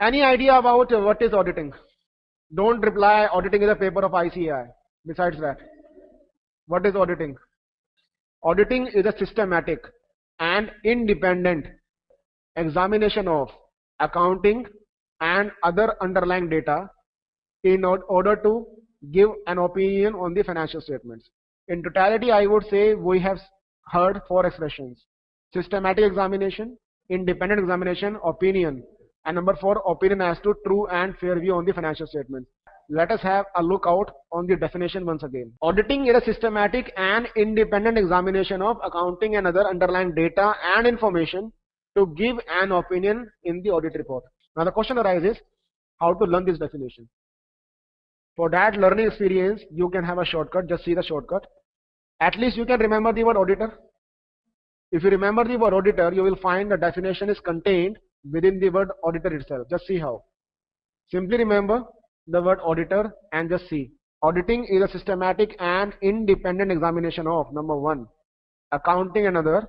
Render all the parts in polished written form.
Any idea about what is auditing? Don't reply auditing is a paper of ICAI. Besides that, what is auditing? Auditing is a systematic and independent examination of accounting and other underlying data in order to give an opinion on the financial statements. In totality, I would say we have heard four expressions: systematic examination, independent examination, opinion, and number four, opinion as to true and fair view on the financial statements. Let us have a look out on the definition once again. Auditing is a systematic and independent examination of accounting and other underlying data and information to give an opinion in the audit report. Now the question arises, how to learn this definition? For that learning experience, you can have a shortcut. Just see the shortcut. At least you can remember the word auditor. If you remember the word auditor, you will find the definition is contained within the word auditor itself. Just see how. Simply remember the word auditor and just see. Auditing is a systematic and independent examination of, number one, accounting and other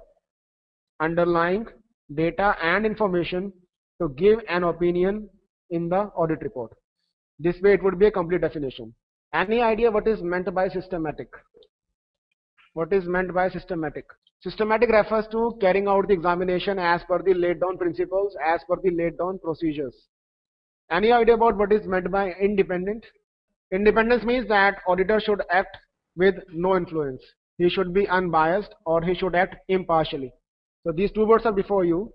underlying data and information to give an opinion in the audit report. This way it would be a complete definition. Any idea what is meant by systematic? What is meant by systematic? Systematic refers to carrying out the examination as per the laid down principles, as per the laid down procedures. Any idea about what is meant by independent? Independence means that auditor should act with no influence. He should be unbiased or he should act impartially. So these two words are before you.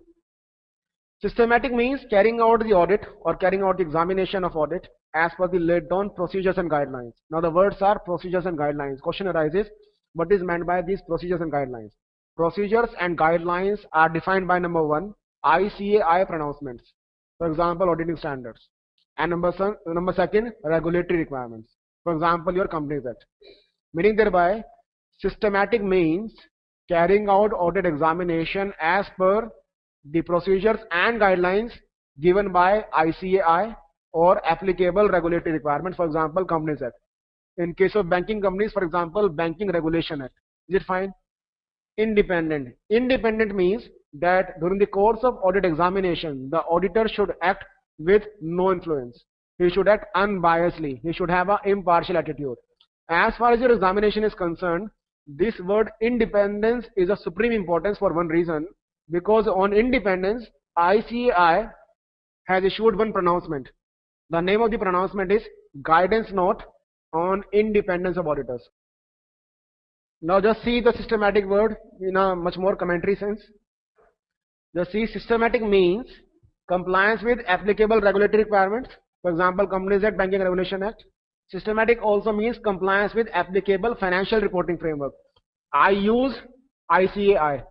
Systematic means carrying out the audit or carrying out the examination of audit as per the laid down procedures and guidelines. Now the words are procedures and guidelines. Question arises, what is meant by these procedures and guidelines? Procedures and guidelines are defined by number one, ICAI pronouncements. For example, auditing standards. And number second, regulatory requirements. For example, your Companies Act. Meaning thereby, systematic means carrying out audit examination as per the procedures and guidelines given by ICAI or applicable regulatory requirements. For example, Companies Act. In case of banking companies, for example, Banking Regulation Act. Is it fine? Independent. Independent means that during the course of audit examination, the auditor should act with no influence. He should act unbiasedly. He should have an impartial attitude. As far as your examination is concerned, this word independence is of supreme importance for one reason, because on independence, ICAI has issued one pronouncement. The name of the pronouncement is Guidance Note on Independence of Auditors. Now just see the systematic word in a much more commentary sense. Just see, systematic means compliance with applicable regulatory requirements. For example, Companies Act, Banking Regulation Act. Systematic also means compliance with applicable financial reporting framework. I use ICAI.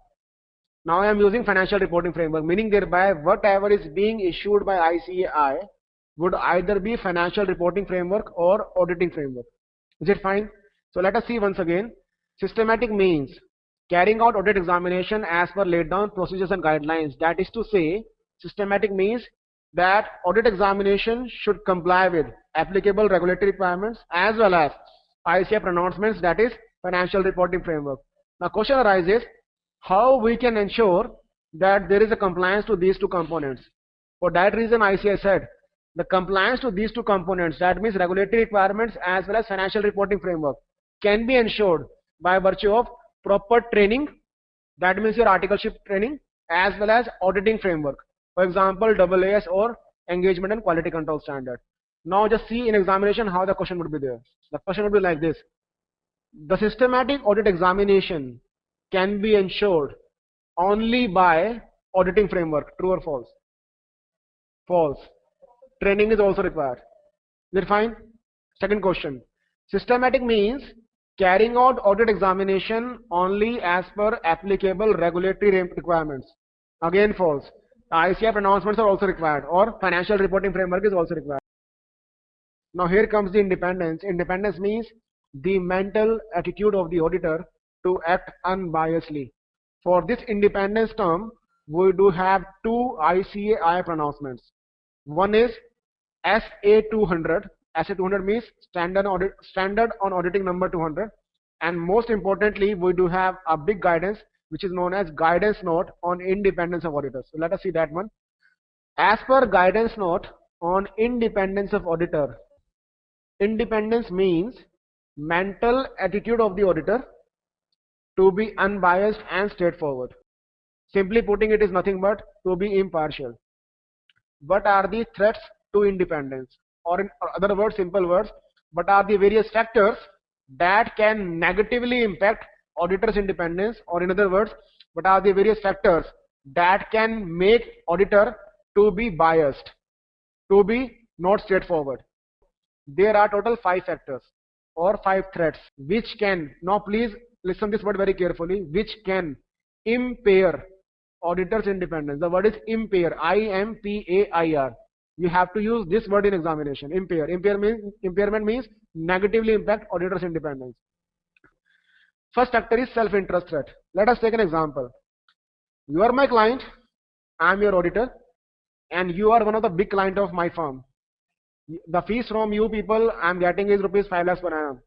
Now I am using financial reporting framework, meaning thereby whatever is being issued by ICAI would either be financial reporting framework or auditing framework. Is it fine? So let us see once again. Systematic means carrying out audit examination as per laid down procedures and guidelines. That is to say, systematic means that audit examination should comply with applicable regulatory requirements as well as ICAI pronouncements, that is financial reporting framework. Now question arises, how we can ensure that there is a compliance to these two components? For that reason, ICAI said the compliance to these two components, that means regulatory requirements as well as financial reporting framework, can be ensured by virtue of proper training, that means your articleship training, as well as auditing framework. For example, AAS or engagement and quality control standard. Now just see in examination how the question would be there. The question would be like this. The systematic audit examination can be ensured only by auditing framework. True or false? False. Training is also required. Is it fine? Second question. Systematic means carrying out audit examination only as per applicable regulatory requirements. Again false. ICAI pronouncements are also required, or financial reporting framework is also required. Now here comes the independence. Independence means the mental attitude of the auditor to act unbiasedly. For this independence term, we do have two ICAI pronouncements. One is SA200. SA200 means standard on auditing number 200, and most importantly we do have a big guidance which is known as Guidance Note on Independence of Auditors. So let us see that one. As per Guidance Note on independence of auditor. Independence means mental attitude of the auditor to be unbiased and straightforward. Simply putting, it is nothing but to be impartial. What are the threats to independence? Or in other words, simple words, what are the various factors that can negatively impact auditor's independence? Or in other words, what are the various factors that can make auditor to be biased, to be not straightforward? There are total 5 factors or 5 threats which can, now please listen this word very carefully, which can impair auditor's independence. The word is impair, I-M-P-A-I-R. You have to use this word in examination. Impair. Impairment means negatively impact auditor's independence. First factor is self-interest threat. Let us take an example. You are my client, I am your auditor, and you are one of the big client of my firm. The fees from you people I am getting is rupees 5 lakhs per annum.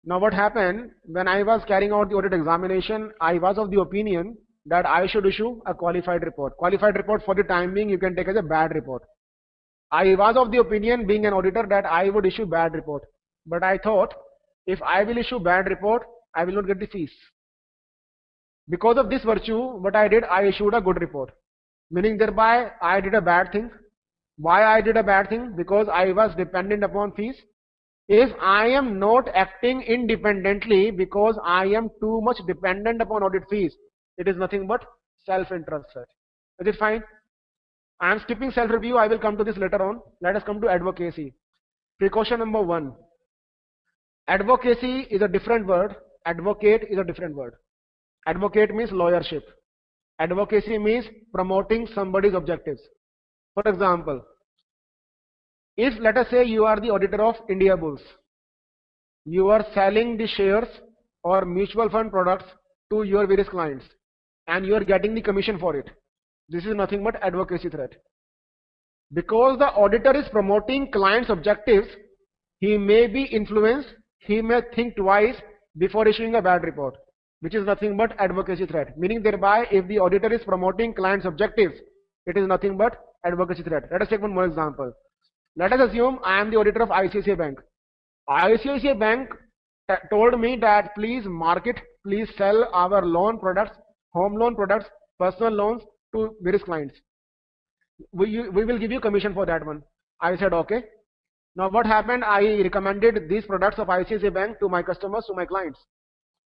Now what happened, when I was carrying out the audit examination, I was of the opinion that I should issue a qualified report. Qualified report for the time being you can take as a bad report. I was of the opinion, being an auditor, that I would issue bad report. But I thought, if I will issue bad report, I will not get the fees. Because of this virtue, what I did, I issued a good report. Meaning thereby, I did a bad thing. Why I did a bad thing? Because I was dependent upon fees. If I am not acting independently because I am too much dependent upon audit fees, it is nothing but self-interest threat. Is it fine? I am skipping self-review. I will come to this later on. Let us come to advocacy. Precaution number 1. Advocacy is a different word. Advocate is a different word. Advocate means lawyership. Advocacy means promoting somebody's objectives. For example, if let us say you are the auditor of India Bulls, you are selling the shares or mutual fund products to your various clients and you are getting the commission for it. This is nothing but advocacy threat. Because the auditor is promoting client's objectives, he may be influenced, he may think twice before issuing a bad report, which is nothing but advocacy threat. Meaning thereby, if the auditor is promoting client's objectives, it is nothing but advocacy threat. Let us take one more example. Let us assume I am the auditor of ICICI Bank. ICICI Bank told me that please market, please sell our loan products, home loan products, personal loans to various clients. We will give you commission for that one. I said okay. Now what happened? I recommended these products of ICICI Bank to my customers, to my clients.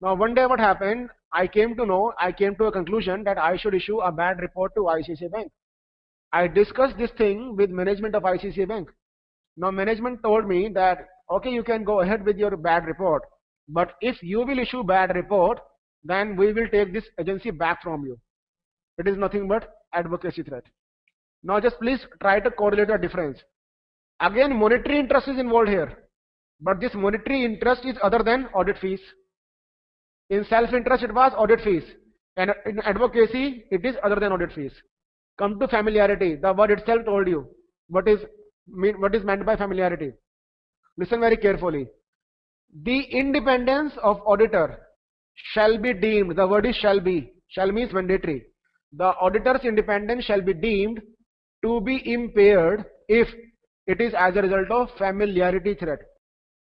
Now one day what happened? I came to a conclusion that I should issue a bad report to ICICI Bank. I discussed this thing with management of ICICI Bank. Now management told me that okay, you can go ahead with your bad report, but if you will issue bad report, then we will take this agency back from you. It is nothing but advocacy threat. Now just please try to correlate the difference. Again, monetary interest is involved here, but this monetary interest is other than audit fees. In self-interest it was audit fees, and in advocacy it is other than audit fees. Come to familiarity. The word itself told you what is meant by familiarity. Listen very carefully. The independence of auditor shall be deemed. The word is shall be. Shall means mandatory. The auditor's independence shall be deemed to be impaired if it is as a result of familiarity threat.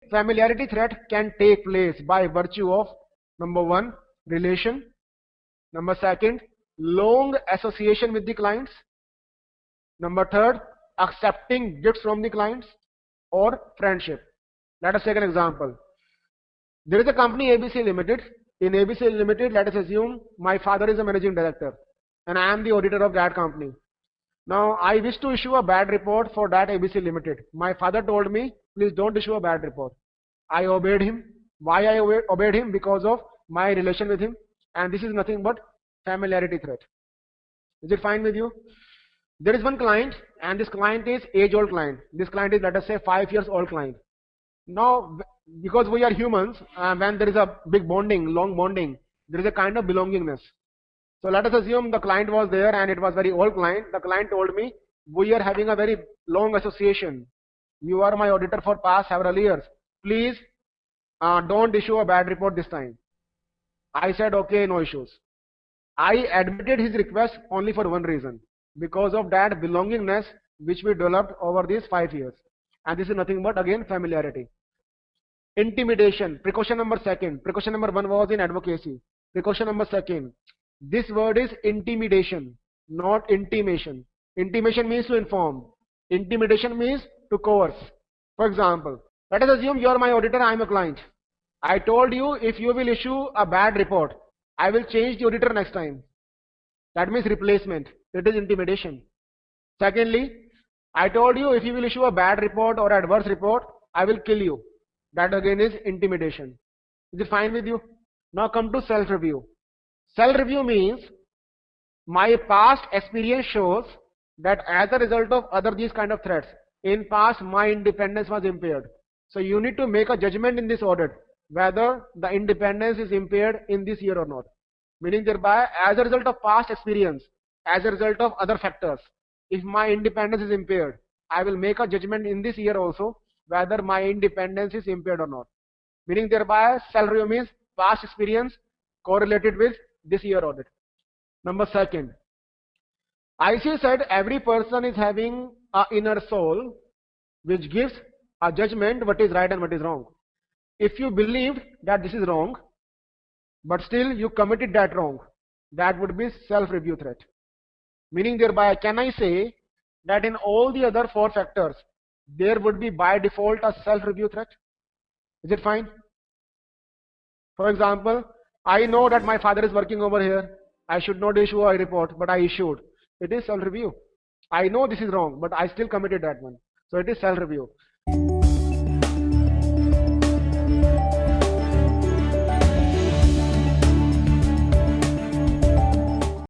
Familiarity threat can take place by virtue of number 1, relation. Number 2, long association with the clients. Number 3, accepting gifts from the clients, or friendship. Let us take an example. There is a company ABC Limited. In ABC Limited, let us assume my father is a managing director and I am the auditor of that company. Now I wish to issue a bad report for that ABC Limited. My father told me, please don't issue a bad report. I obeyed him. Why I obeyed him? Because of my relation with him, and this is nothing but familiarity threat. Is it fine with you? There is one client, and this client is age-old client. This client is, let us say, 5 years old client. Now, because we are humans, when there is a big bonding, long bonding, there is a kind of belongingness. So let us assume the client was there and it was very old client. The client told me, we are having a very long association. You are my auditor for past several years. Please don't issue a bad report this time. I said okay, no issues. I admitted his request only for one reason. Because of that belongingness, which we developed over these 5 years. And this is nothing but again familiarity. Intimidation, precaution number second. Precaution number one was in advocacy. Precaution number second. This word is intimidation, not intimation. Intimation means to inform. Intimidation means to coerce. For example, let us assume you are my auditor, I am a client. I told you if you will issue a bad report, I will change the auditor next time. That means replacement. It is intimidation. Secondly, I told you if you will issue a bad report or adverse report, I will kill you. That again is intimidation. Is it fine with you? Now come to self-review. Self-review means my past experience shows that as a result of other these kind of threats, in past my independence was impaired. So you need to make a judgment in this audit whether the independence is impaired in this year or not. Meaning thereby, as a result of past experience, as a result of other factors, if my independence is impaired, I will make a judgment in this year also whether my independence is impaired or not. Meaning thereby, self-review means past experience correlated with this year audit. Number second, IC said every person is having an inner soul which gives a judgment what is right and what is wrong. If you believed that this is wrong, but still you committed that wrong, that would be self-review threat. Meaning thereby, can I say that in all the other 4 factors, there would be by default a self-review threat? Is it fine? For example, I know that my father is working over here. I should not issue a report, but I issued. It is self-review. I know this is wrong, but I still committed that one. So it is self-review.